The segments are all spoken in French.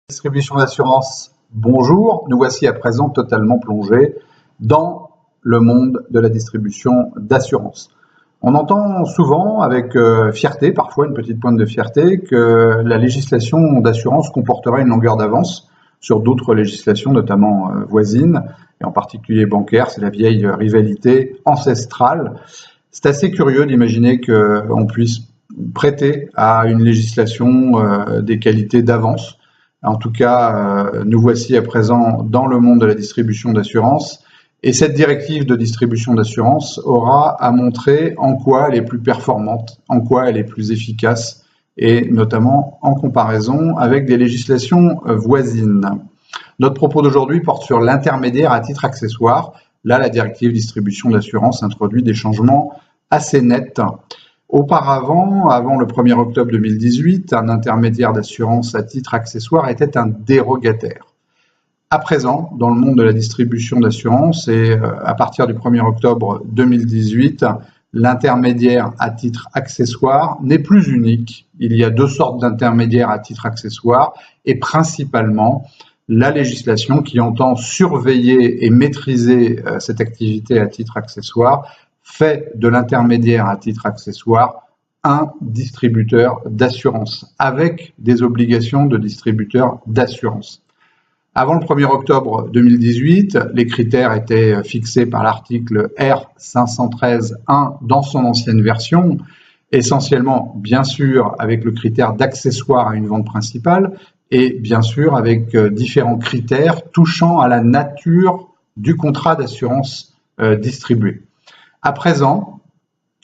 Distribution d'assurance, bonjour. Nous voici à présent totalement plongés dans le monde de la distribution d'assurance. On entend souvent avec fierté, parfois une petite pointe de fierté, que la législation d'assurance comporterait une longueur d'avance sur d'autres législations, notamment voisines, et en particulier bancaires. C'est la vieille rivalité ancestrale. C'est assez curieux d'imaginer qu'on puisse prêter à une législation des qualités d'avance. En tout cas, nous voici à présent dans le monde de la distribution d'assurance. Et cette directive de distribution d'assurance aura à montrer en quoi elle est plus performante, en quoi elle est plus efficace, et notamment en comparaison avec des législations voisines. Notre propos d'aujourd'hui porte sur l'intermédiaire à titre accessoire. Là, la directive distribution d'assurance introduit des changements assez nets. Auparavant, avant le 1er octobre 2018, un intermédiaire d'assurance à titre accessoire était un dérogataire. À présent, dans le monde de la distribution d'assurance, et à partir du 1er octobre 2018, l'intermédiaire à titre accessoire n'est plus unique. Il y a deux sortes d'intermédiaires à titre accessoire et principalement la législation qui entend surveiller et maîtriser cette activité à titre accessoire fait de l'intermédiaire à titre accessoire un distributeur d'assurance, avec des obligations de distributeur d'assurance. Avant le 1er octobre 2018, les critères étaient fixés par l'article R513.1 dans son ancienne version, essentiellement, bien sûr, avec le critère d'accessoire à une vente principale, et bien sûr avec différents critères touchant à la nature du contrat d'assurance distribué. À présent,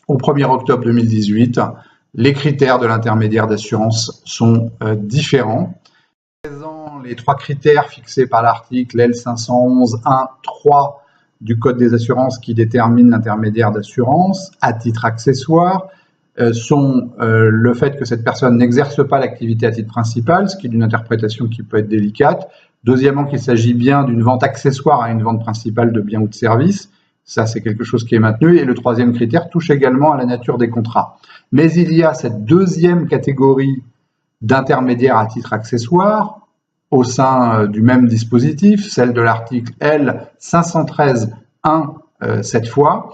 au 1er octobre 2018, les critères de l'intermédiaire d'assurance sont différents. À présent, les trois critères fixés par l'article L511.1.3 du Code des assurances qui déterminent l'intermédiaire d'assurance à titre accessoire sont le fait que cette personne n'exerce pas l'activité à titre principal, ce qui est une interprétation qui peut être délicate. Deuxièmement, qu'il s'agit bien d'une vente accessoire à une vente principale de biens ou de services. Ça, c'est quelque chose qui est maintenu. Et le troisième critère touche également à la nature des contrats. Mais il y a cette deuxième catégorie d'intermédiaires à titre accessoire au sein du même dispositif, celle de l'article L513.1 cette fois,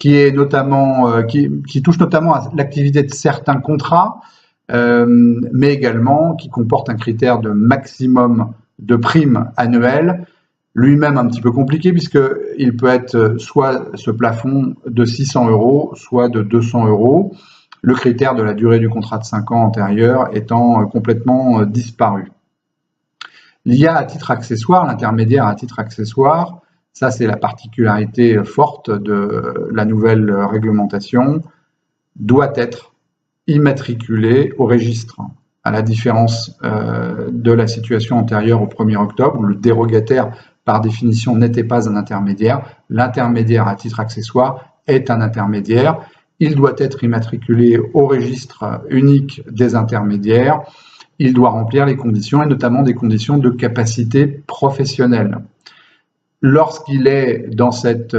qui est notamment qui touche notamment à l'activité de certains contrats, mais également qui comporte un critère de maximum de primes annuelles, lui-même un petit peu compliqué puisqu'il peut être soit ce plafond de 600 €, soit de 200 €, le critère de la durée du contrat de 5 ans antérieur étant complètement disparu. L'IA à titre accessoire, l'intermédiaire à titre accessoire, ça c'est la particularité forte de la nouvelle réglementation, doit être immatriculé au registre. À la différence de la situation antérieure au 1er octobre, où le dérogataire par définition n'était pas un intermédiaire, l'intermédiaire à titre accessoire est un intermédiaire. Il doit être immatriculé au registre unique des intermédiaires. Il doit remplir les conditions, et notamment des conditions de capacité professionnelle. Lorsqu'il est dans cette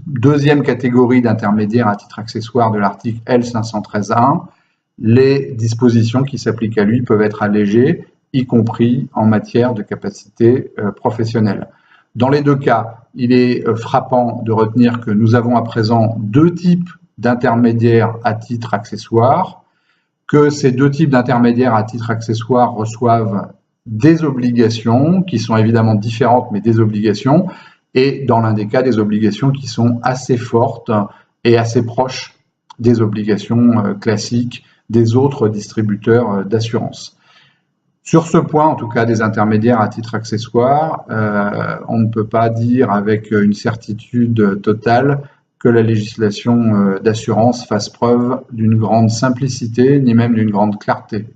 deuxième catégorie d'intermédiaires à titre accessoire de l'article L513.1, les dispositions qui s'appliquent à lui peuvent être allégées, y compris en matière de capacité professionnelle. Dans les deux cas, il est frappant de retenir que nous avons à présent deux types d'intermédiaires à titre accessoire, que ces deux types d'intermédiaires à titre accessoire reçoivent des obligations qui sont évidemment différentes, mais des obligations, et dans l'un des cas, des obligations qui sont assez fortes et assez proches des obligations classiques des autres distributeurs d'assurance. Sur ce point, en tout cas des intermédiaires à titre accessoire, on ne peut pas dire avec une certitude totale que la législation d'assurance fasse preuve d'une grande simplicité, ni même d'une grande clarté.